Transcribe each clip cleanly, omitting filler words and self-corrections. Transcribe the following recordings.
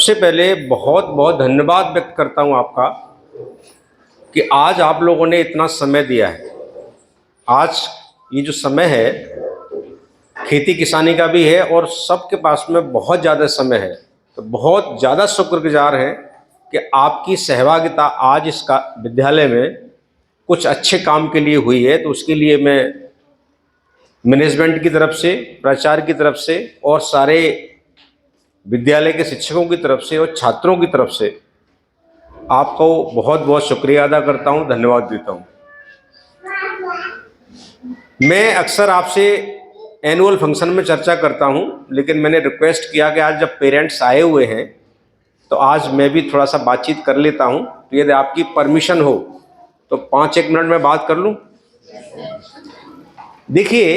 सबसे पहले बहुत बहुत धन्यवाद व्यक्त करता हूं आपका कि आज आप लोगों ने इतना समय दिया है। आज ये जो समय है खेती किसानी का भी है और सबके पास में बहुत ज़्यादा समय है, तो बहुत ज़्यादा शुक्रगुजार हैं कि आपकी सहभागिता आज इसका विद्यालय में कुछ अच्छे काम के लिए हुई है। तो उसके लिए मैं मैनेजमेंट की तरफ से, प्राचार्य की तरफ से और सारे विद्यालय के शिक्षकों की तरफ से और छात्रों की तरफ से आपको बहुत बहुत शुक्रिया अदा करता हूं, धन्यवाद देता हूं। मैं अक्सर आपसे एनुअल फंक्शन में चर्चा करता हूं, लेकिन मैंने रिक्वेस्ट किया कि आज जब पेरेंट्स आए हुए हैं तो आज मैं भी थोड़ा सा बातचीत कर लेता हूं। तो यदि आपकी परमिशन हो तो 5-1 मिनट में बात कर लूं। देखिए,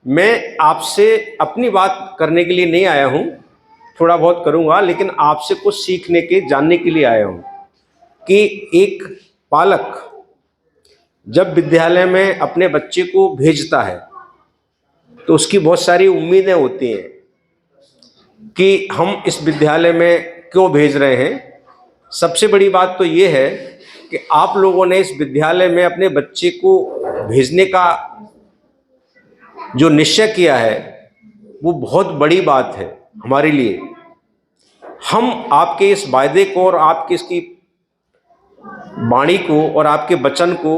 मैं आपसे अपनी बात करने के लिए नहीं आया हूं, थोड़ा बहुत करूंगा, लेकिन आपसे कुछ सीखने के, जानने के लिए आया हूं कि एक पालक जब विद्यालय में अपने बच्चे को भेजता है तो उसकी बहुत सारी उम्मीदें होती हैं कि हम इस विद्यालय में क्यों भेज रहे हैं। सबसे बड़ी बात तो ये है कि आप लोगों ने इस विद्यालय में अपने बच्चे को भेजने का जो निश्चय किया है वो बहुत बड़ी बात है हमारे लिए। हम आपके इस वायदे को और आपकी इसकी वाणी को और आपके वचन को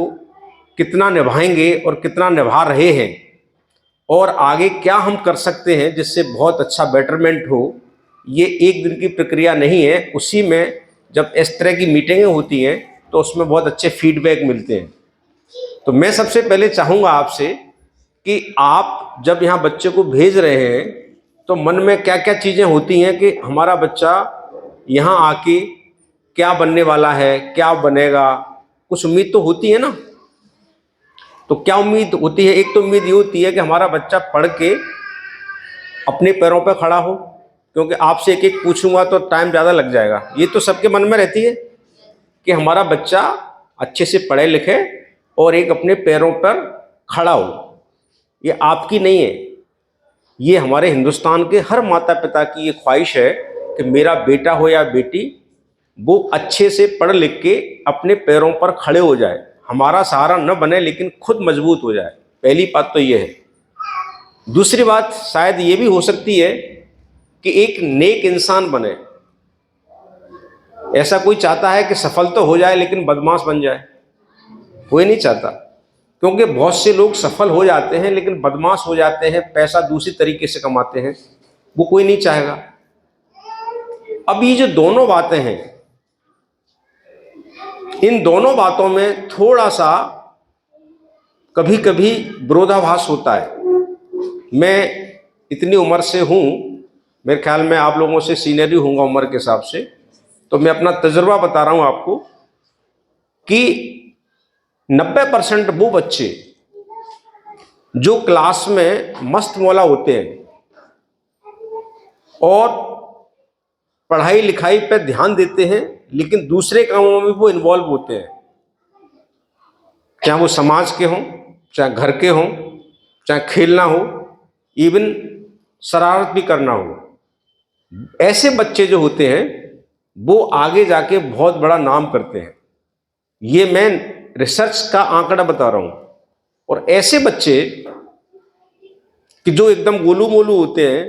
कितना निभाएंगे और कितना निभा रहे हैं और आगे क्या हम कर सकते हैं जिससे बहुत अच्छा बेटरमेंट हो, ये एक दिन की प्रक्रिया नहीं है। उसी में जब इस तरह की मीटिंगें होती हैं तो उसमें बहुत अच्छे फीडबैक मिलते हैं। तो मैं सबसे पहले चाहूँगा आपसे कि आप जब यहाँ बच्चे को भेज रहे हैं तो मन में क्या क्या चीज़ें होती हैं कि हमारा बच्चा यहाँ आके क्या बनने वाला है, क्या बनेगा, कुछ उम्मीद तो होती है ना। तो क्या उम्मीद होती है? एक तो उम्मीद ये होती है कि हमारा बच्चा पढ़ के अपने पैरों पर खड़ा हो, क्योंकि आपसे एक एक पूछूंगा तो टाइम ज़्यादा लग जाएगा। ये तो सबके मन में रहती है कि हमारा बच्चा अच्छे से पढ़े लिखे और एक अपने पैरों पर खड़ा हो। ये आपकी नहीं है, ये हमारे हिंदुस्तान के हर माता पिता की ये ख्वाहिश है कि मेरा बेटा हो या बेटी वो अच्छे से पढ़ लिख के अपने पैरों पर खड़े हो जाए, हमारा सहारा न बने लेकिन खुद मजबूत हो जाए। पहली बात तो ये है। दूसरी बात शायद ये भी हो सकती है कि एक नेक इंसान बने। ऐसा कोई चाहता है कि सफल तो हो जाए लेकिन बदमाश बन जाए? कोई नहीं चाहता, क्योंकि बहुत से लोग सफल हो जाते हैं लेकिन बदमाश हो जाते हैं, पैसा दूसरी तरीके से कमाते हैं, वो कोई नहीं चाहेगा। अब ये जो दोनों बातें हैं, इन दोनों बातों में थोड़ा सा कभी कभी विरोधाभास होता है। मैं इतनी उम्र से हूँ, मेरे ख्याल में आप लोगों से सीनियर ही होऊंगा उम्र के हिसाब से, तो मैं अपना तजुर्बा बता रहा हूँ आपको कि 90% वो बच्चे जो क्लास में मस्त मौला होते हैं और पढ़ाई लिखाई पे ध्यान देते हैं लेकिन दूसरे कामों में वो इन्वॉल्व होते हैं, चाहे वो समाज के हों, चाहे घर के हों, चाहे खेलना हो, इवन शरारत भी करना हो, ऐसे बच्चे जो होते हैं वो आगे जाके बहुत बड़ा नाम करते हैं। ये मैं रिसर्च का आंकड़ा बता रहा हूं। और ऐसे बच्चे कि जो एकदम गोलू मोलू होते हैं,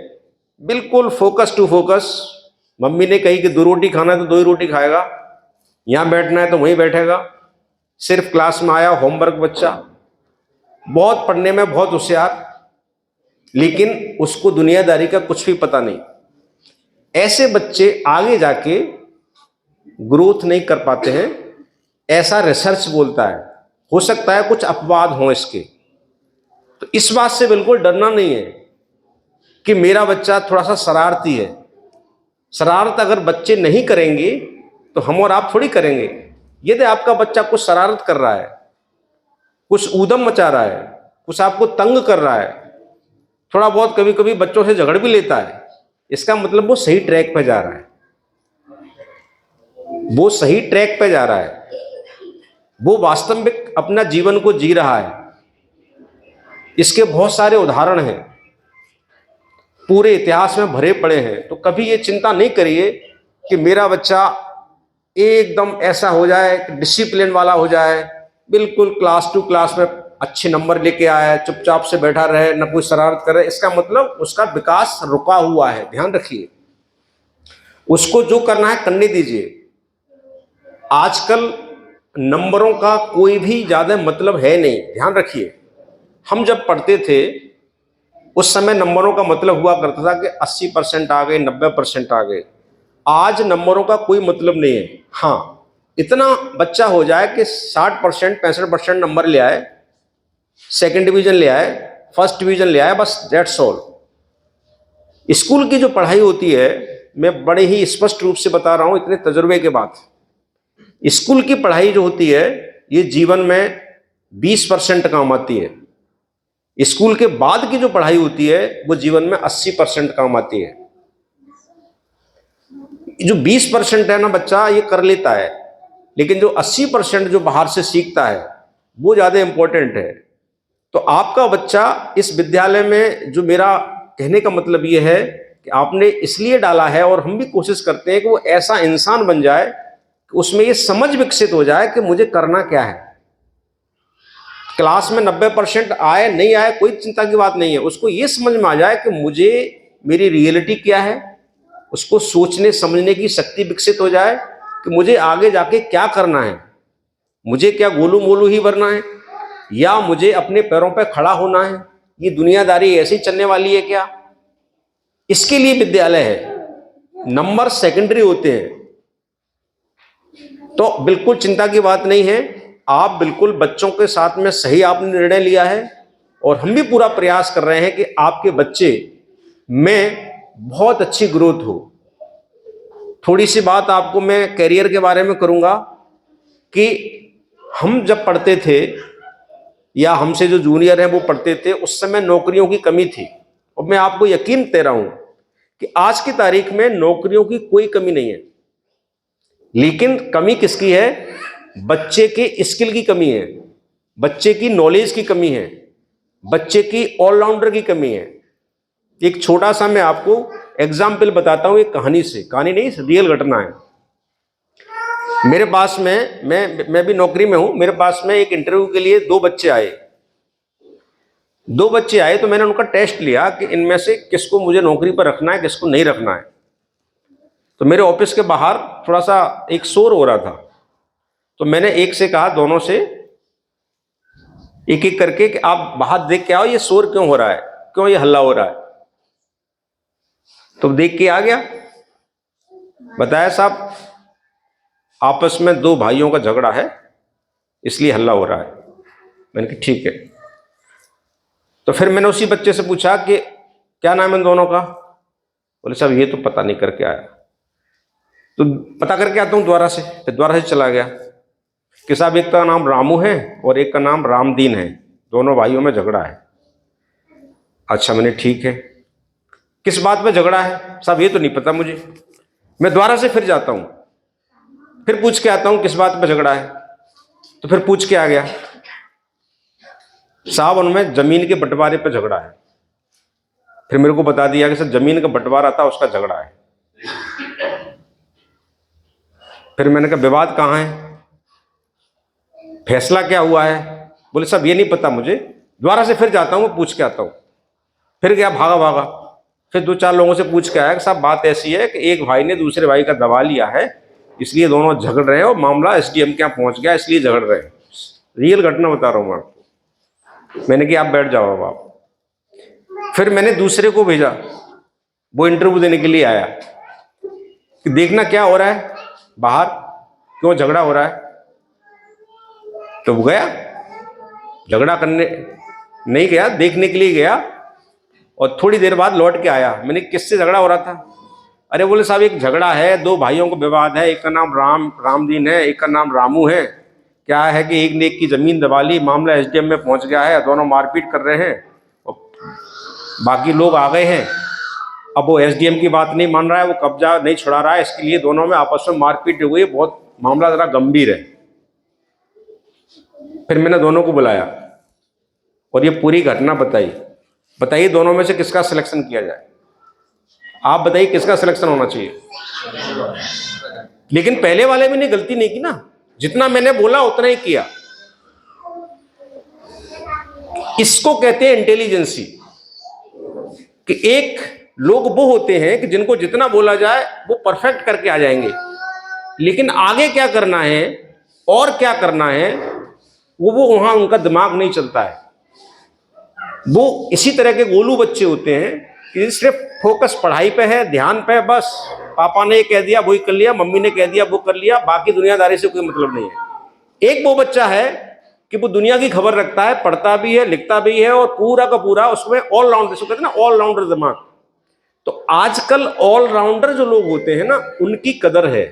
बिल्कुल फोकस टू फोकस, मम्मी ने कही कि 2 रोटी खाना है तो 2 ही रोटी खाएगा, यहां बैठना है तो वहीं बैठेगा, सिर्फ क्लास में आया, होमवर्क, बच्चा बहुत पढ़ने में बहुत होशियार लेकिन उसको दुनियादारी का कुछ भी पता नहीं। ऐसे बच्चे आगे जाके ग्रोथ नहीं कर पाते हैं, ऐसा रिसर्च बोलता है। हो सकता है कुछ अपवाद हों इसके, तो इस बात से बिल्कुल डरना नहीं है कि मेरा बच्चा थोड़ा सा शरारती है। शरारत अगर बच्चे नहीं करेंगे तो हम और आप थोड़ी करेंगे। यदि आपका बच्चा कुछ शरारत कर रहा है, कुछ ऊधम मचा रहा है, कुछ आपको तंग कर रहा है, थोड़ा बहुत कभी कभी बच्चों से झगड़ भी लेता है, इसका मतलब वो सही ट्रैक पे जा रहा है, वो सही ट्रैक पे जा रहा है, वो वास्तविक अपना जीवन को जी रहा है। इसके बहुत सारे उदाहरण हैं, पूरे इतिहास में भरे पड़े हैं। तो कभी ये चिंता नहीं करिए कि मेरा बच्चा एकदम ऐसा हो जाए, डिसिप्लिन वाला हो जाए, बिल्कुल क्लास टू क्लास में अच्छे नंबर लेके आए, चुपचाप से बैठा रहे, न कोई शरारत करे, इसका मतलब उसका विकास रुका हुआ है। ध्यान रखिए, उसको जो करना है करने दीजिए। आजकल नंबरों का कोई भी ज्यादा मतलब है नहीं। ध्यान रखिए, हम जब पढ़ते थे उस समय नंबरों का मतलब हुआ करता था कि 80% आ गए, 90% आ गए। आज नंबरों का कोई मतलब नहीं है। हाँ, इतना बच्चा हो जाए कि 60%, 65% नंबर ले आए, सेकंड डिवीजन ले आए, फर्स्ट डिवीजन ले आए, बस दैट्स ऑल। स्कूल की जो पढ़ाई होती है, मैं बड़े ही स्पष्ट रूप से बता रहा हूं इतने तजुर्बे के बाद, स्कूल की पढ़ाई जो होती है ये जीवन में 20% काम आती है। स्कूल के बाद की जो पढ़ाई होती है वो जीवन में 80% काम आती है। जो 20% है ना बच्चा ये कर लेता है, लेकिन जो 80% जो बाहर से सीखता है वो ज्यादा इंपॉर्टेंट है। तो आपका बच्चा इस विद्यालय में, जो मेरा कहने का मतलब ये है कि आपने इसलिए डाला है, और हम भी कोशिश करते हैं कि वो ऐसा इंसान बन जाए कि उसमें ये समझ विकसित हो जाए कि मुझे करना क्या है। क्लास में 90% आए नहीं आए कोई चिंता की बात नहीं है, उसको ये समझ में आ जाए कि मुझे मेरी रियलिटी क्या है, उसको सोचने समझने की शक्ति विकसित हो जाए कि मुझे आगे जाके क्या करना है, मुझे क्या गोलू मोलू ही भरना है या मुझे अपने पैरों पर खड़ा होना है, ये दुनियादारी ऐसी चलने वाली है क्या। इसके लिए विद्यालय है। नंबर सेकेंडरी होते हैं, तो बिल्कुल चिंता की बात नहीं है। आप बिल्कुल बच्चों के साथ में सही आपने निर्णय लिया है, और हम भी पूरा प्रयास कर रहे हैं कि आपके बच्चे में बहुत अच्छी ग्रोथ हो। थोड़ी सी बात आपको मैं कैरियर के बारे में करूंगा कि हम जब पढ़ते थे या हमसे जो जूनियर हैं वो पढ़ते थे, उस समय नौकरियों की कमी थी। और मैं आपको यकीन दे रहा हूं कि आज की तारीख में नौकरियों की कोई कमी नहीं है, लेकिन कमी किसकी है? बच्चे के स्किल की कमी है, बच्चे की नॉलेज की कमी है, बच्चे की ऑलराउंडर की कमी है। एक छोटा सा मैं आपको एग्जाम्पल बताता हूं, एक कहानी से, कहानी नहीं रियल घटना है। मेरे पास में मैं भी नौकरी में हूं, मेरे पास में एक इंटरव्यू के लिए दो बच्चे आए। तो मैंने उनका टेस्ट लिया कि इनमें से किसको मुझे नौकरी पर रखना है, किसको नहीं रखना है। तो मेरे ऑफिस के बाहर थोड़ा सा एक शोर हो रहा था, तो मैंने एक से कहा, दोनों से एक एक करके, कि आप बाहर देख के आओ ये शोर क्यों हो रहा है, क्यों ये हल्ला हो रहा है। तो देख के आ गया, बताया साहब आपस में दो भाइयों का झगड़ा है इसलिए हल्ला हो रहा है। मैंने कहा ठीक है। तो फिर मैंने उसी बच्चे से पूछा कि क्या नाम है इन दोनों का। बोले साहब ये तो पता नहीं करके आया। तो पता करके आता हूँ दोबारा से। फिर दोबारा से चला गया कि साहब एक का नाम रामू है और एक का नाम रामदीन है, दोनों भाइयों में झगड़ा है। अच्छा, मैंने ठीक है, किस बात पे झगड़ा है? साहब ये तो नहीं पता मुझे। मैं दोबारा से फिर जाता हूँ, फिर पूछ के आता हूँ किस बात पे झगड़ा है। तो फिर पूछ के आ गया, साहब उनमें जमीन के बंटवारे पे झगड़ा है। फिर मेरे को बता दिया कि सर जमीन का बंटवारा था उसका झगड़ा है। फिर मैंने कहा विवाद कहाँ है, फैसला क्या हुआ है? बोले साहब ये नहीं पता मुझे, दोबारा से फिर जाता हूँ, पूछ के आता हूँ। फिर गया, भागा, फिर दो चार लोगों से पूछ के आया कि साहब बात ऐसी है कि एक भाई ने दूसरे भाई का दबा लिया है, इसलिए दोनों झगड़ रहे हैं और मामला एसडीएम के यहाँ पहुंच गया, इसलिए झगड़ रहे हैं। रियल घटना बता रहा हूँ मैं आपको। मैंने कहा आप बैठ जाओ अब आप। फिर मैंने दूसरे को भेजा, वो इंटरव्यू देने के लिए आया कि देखना क्या हो रहा है बाहर, क्यों झगड़ा हो रहा है। तो वो गया, झगड़ा करने नहीं गया, देखने के लिए गया, और थोड़ी देर बाद लौट के आया। मैंने किससे झगड़ा हो रहा था? अरे बोले साहब एक झगड़ा है, दो भाइयों को विवाद है, एक का नाम रामदीन है, एक का नाम रामू है। क्या है कि एक ने एक की जमीन दबा ली, मामला एसडीएम में पहुंच गया है, दोनों मारपीट कर रहे हैं और बाकी लोग आ गए हैं। अब वो एसडीएम की बात नहीं मान रहा है, वो कब्जा नहीं छुड़ा रहा है, इसके लिए दोनों में आपस में मारपीट हुई, बहुत मामला जरा गंभीर है। फिर मैंने दोनों को बुलाया और ये पूरी घटना बताई। बताइए दोनों में से किसका सिलेक्शन किया जाए? आप बताइए किसका सिलेक्शन होना चाहिए? लेकिन पहले वाले भी ने गलती नहीं की ना, जितना मैंने बोला उतना ही किया। इसको कहते हैं इंटेलिजेंसी, कि एक लोग वो होते हैं कि जिनको जितना बोला जाए वो परफेक्ट करके आ जाएंगे, लेकिन आगे क्या करना है और क्या करना है वो वहां उनका दिमाग नहीं चलता है। वो इसी तरह के गोलू बच्चे होते हैं कि सिर्फ फोकस पढ़ाई पे है, ध्यान पे, बस पापा ने कह दिया वही कर लिया, मम्मी ने कह दिया वो कर लिया, बाकी दुनियादारी से कोई मतलब नहीं है। एक वो बच्चा है कि वो दुनिया की खबर रखता है, पढ़ता भी है, लिखता भी है, और पूरा का पूरा उसमें ऑलराउंडर, जिसको कहते हैं ना ऑलराउंडर दिमाग। तो आजकल ऑलराउंडर जो लोग होते हैं ना, उनकी कदर है,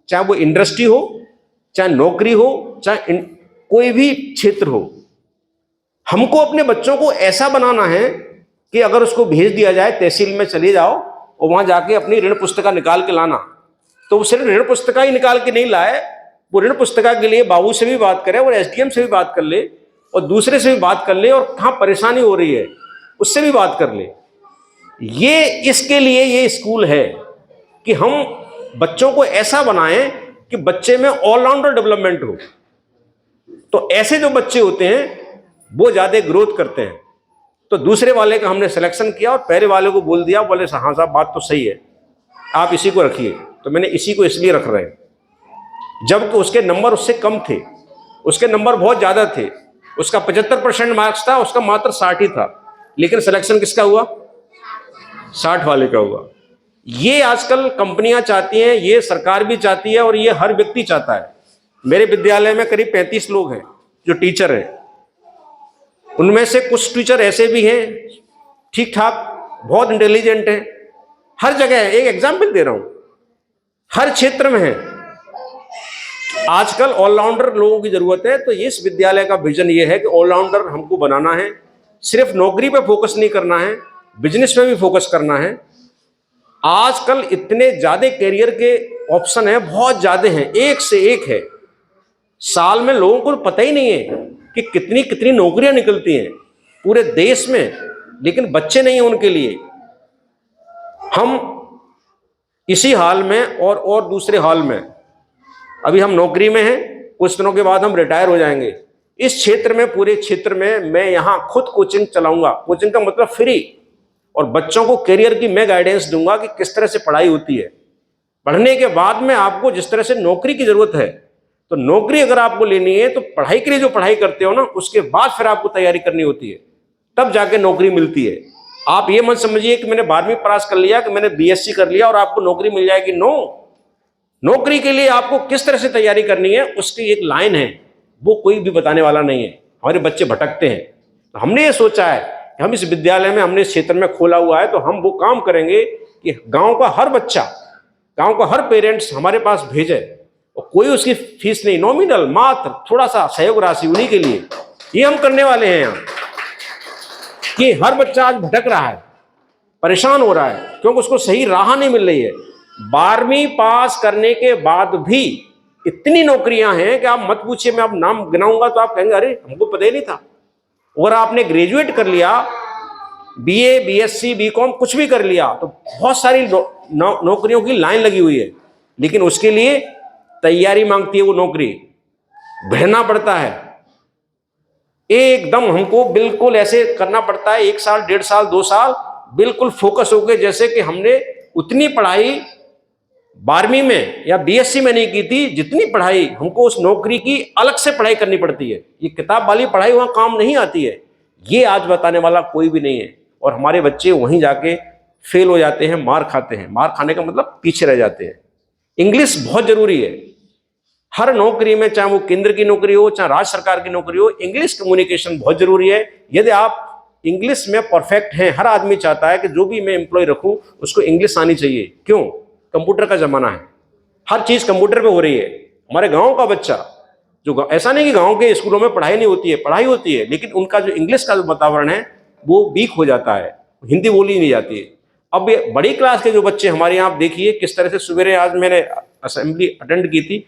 चाहे वो इंडस्ट्री हो, चाहे नौकरी हो, चाहे कोई भी क्षेत्र हो। हमको अपने बच्चों को ऐसा बनाना है कि अगर उसको भेज दिया जाए तहसील में चले जाओ और वहां जाके अपनी ऋण पुस्तिका निकाल के लाना, तो वो सिर्फ ऋण पुस्तिका ही निकाल के नहीं लाए, वो ऋण पुस्तिका के लिए बाबू से भी बात करे और एसडीएम से भी बात कर ले और दूसरे से भी बात कर ले, और कहाँ परेशानी हो रही है उससे भी बात कर ले। ये इसके लिए ये स्कूल है कि हम बच्चों को ऐसा बनाएं कि बच्चे में ऑलराउंडर डेवलपमेंट हो। तो ऐसे जो बच्चे होते हैं वो ज्यादा ग्रोथ करते हैं। तो दूसरे वाले का हमने सिलेक्शन किया और पहले वाले को बोल दिया, बोले हाँ साहब बात तो सही है, आप इसी को रखिए। तो मैंने इसी को इसलिए रख रहे हैं जबकि उसके नंबर उससे कम थे, उसके नंबर बहुत ज्यादा थे, उसका 75% मार्क्स था, उसका मात्र 60 ही था, लेकिन सिलेक्शन किसका हुआ? 60 वाले का हुआ। ये आजकल कंपनियां चाहती हैं, ये सरकार भी चाहती है और ये हर व्यक्ति चाहता है। मेरे विद्यालय में करीब 35 लोग हैं जो टीचर हैं। उनमें से कुछ टीचर ऐसे भी हैं ठीक ठाक, बहुत इंटेलिजेंट हैं, हर जगह है। एक एग्जाम्पल दे रहा हूं, हर क्षेत्र में है। आजकल ऑलराउंडर लोगों की जरूरत है। तो इस विद्यालय का विजन ये है कि ऑलराउंडर हमको बनाना है, सिर्फ नौकरी पे फोकस नहीं करना है, बिजनेस पे भी फोकस करना है। आजकल इतने ज्यादा करियर के ऑप्शन है, बहुत ज्यादा हैं, एक से एक है। साल में लोगों को पता ही नहीं है कि कितनी कितनी नौकरियां निकलती हैं पूरे देश में, लेकिन बच्चे नहीं हैं उनके लिए। हम इसी हाल में और दूसरे हाल में, अभी हम नौकरी में हैं, कुछ दिनों के बाद हम रिटायर हो जाएंगे। इस क्षेत्र में, पूरे क्षेत्र में मैं यहाँ खुद कोचिंग चलाऊंगा। कोचिंग का मतलब फ्री, और बच्चों को करियर की मैं गाइडेंस दूंगा कि किस तरह से पढ़ाई होती है। पढ़ने के बाद में आपको जिस तरह से नौकरी की जरूरत है, तो नौकरी अगर आपको लेनी है तो पढ़ाई के लिए जो पढ़ाई करते हो ना, उसके बाद फिर आपको तैयारी करनी होती है, तब जाके नौकरी मिलती है। आप ये मत समझिए कि मैंने 12वीं पास कर लिया, कि मैंने बीएससी कर लिया और आपको नौकरी मिल जाएगी। नो, नौकरी के लिए आपको किस तरह से तैयारी करनी है उसकी एक लाइन है, वो कोई भी बताने वाला नहीं है। हमारे बच्चे भटकते हैं। तो हमने ये सोचा है कि हम इस विद्यालय में, हमने इस क्षेत्र में खोला हुआ है, तो हम वो काम करेंगे कि गांव का हर बच्चा, गांव का हर पेरेंट्स हमारे पास भेजे, और कोई उसकी फीस नहीं, नॉमिनल, मात्र थोड़ा सा सहयोग राशि उन्हीं के लिए। ये हम करने वाले हैं यहाँ, कि हर बच्चा आज भटक रहा है, परेशान हो रहा है, क्योंकि उसको सही राह नहीं मिल रही है। 12वीं पास करने के बाद भी इतनी नौकरियां हैं कि आप मत पूछिए। मैं आप नाम गिनाऊंगा तो आप कहेंगे अरे हमको पता ही नहीं था। और आपने ग्रेजुएट कर लिया, बीए, बीएससी, बीकॉम कुछ भी कर लिया, तो बहुत सारी नौकरियों की लाइन लगी हुई है, लेकिन उसके लिए तैयारी मांगती है वो नौकरी, भिड़ना पड़ता है एकदम। हमको बिल्कुल ऐसे करना पड़ता है, 1 साल, 1.5 साल, 2 साल बिल्कुल फोकस होकर, जैसे कि हमने उतनी पढ़ाई 12वीं में या बीएससी में नहीं की थी, जितनी पढ़ाई हमको उस नौकरी की अलग से पढ़ाई करनी पड़ती है। ये किताब वाली पढ़ाई वहां काम नहीं आती है, ये आज बताने वाला कोई भी नहीं है। और हमारे बच्चे वहीं जाके फेल हो जाते हैं, मार खाते हैं। मार खाने का मतलब पीछे रह जाते हैं। इंग्लिश बहुत जरूरी है हर नौकरी में, चाहे वो केंद्र की नौकरी हो, चाहे राज्य सरकार की नौकरी हो। इंग्लिश कम्युनिकेशन बहुत जरूरी है। यदि आप इंग्लिश में परफेक्ट हैं, हर आदमी चाहता है कि जो भी मैं एम्प्लॉय रखूं उसको इंग्लिश आनी चाहिए। क्यों? कंप्यूटर का जमाना है, हर चीज कंप्यूटर पे हो रही है। हमारे गांव का बच्चा जो, ऐसा नहीं कि गांव के स्कूलों में पढ़ाई नहीं होती है, पढ़ाई होती है, लेकिन उनका जो इंग्लिश का जो वातावरण है वो वीक हो जाता है, हिंदी बोली नहीं जाती है। अब ये बड़ी क्लास के जो बच्चे हमारे यहाँ, आप देखिए किस तरह से, सवेरे आज मैंने असेंबली अटेंड की थी,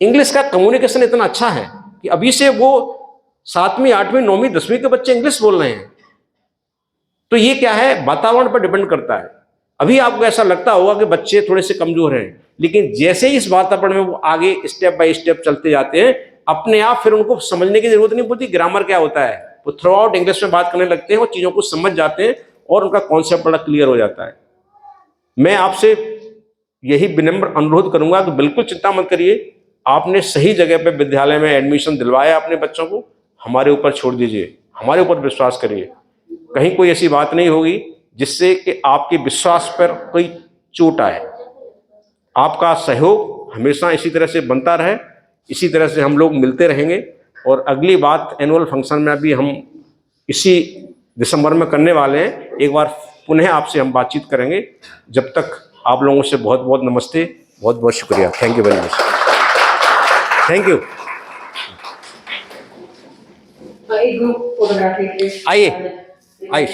इंग्लिश का कम्युनिकेशन इतना अच्छा है कि अभी से वो 7वीं, 8वीं, 9वीं, 10वीं के बच्चे इंग्लिश बोल रहे हैं। तो ये क्या है, वातावरण पर डिपेंड करता है। अभी आपको ऐसा लगता होगा कि बच्चे थोड़े से कमजोर हैं, लेकिन जैसे ही इस वातावरण में वो आगे स्टेप बाय स्टेप चलते जाते हैं, अपने आप फिर उनको समझने की जरूरत नहीं पड़ती ग्रामर क्या होता है, वो थ्रू आउट इंग्लिश में बात करने लगते हैं, वो चीज़ों को समझ जाते हैं और उनका कॉन्सेप्ट बड़ा क्लियर हो जाता है। मैं आपसे यही विनम्र अनुरोध करूंगा कि बिल्कुल चिंता मत करिए, आपने सही जगह पे विद्यालय में एडमिशन दिलवाया अपने बच्चों को, हमारे ऊपर छोड़ दीजिए, हमारे ऊपर विश्वास करिए, कहीं कोई ऐसी बात नहीं होगी जिससे कि आपके विश्वास पर कोई चोट आए। आपका सहयोग हमेशा इसी तरह से बनता रहे, इसी तरह से हम लोग मिलते रहेंगे। और अगली बात एनुअल फंक्शन में अभी हम इसी दिसंबर में करने वाले हैं, एक बार पुनः आपसे हम बातचीत करेंगे। जब तक आप लोगों से बहुत बहुत नमस्ते, बहुत बहुत शुक्रिया। Thank you very much. Thank you. आइए आइए।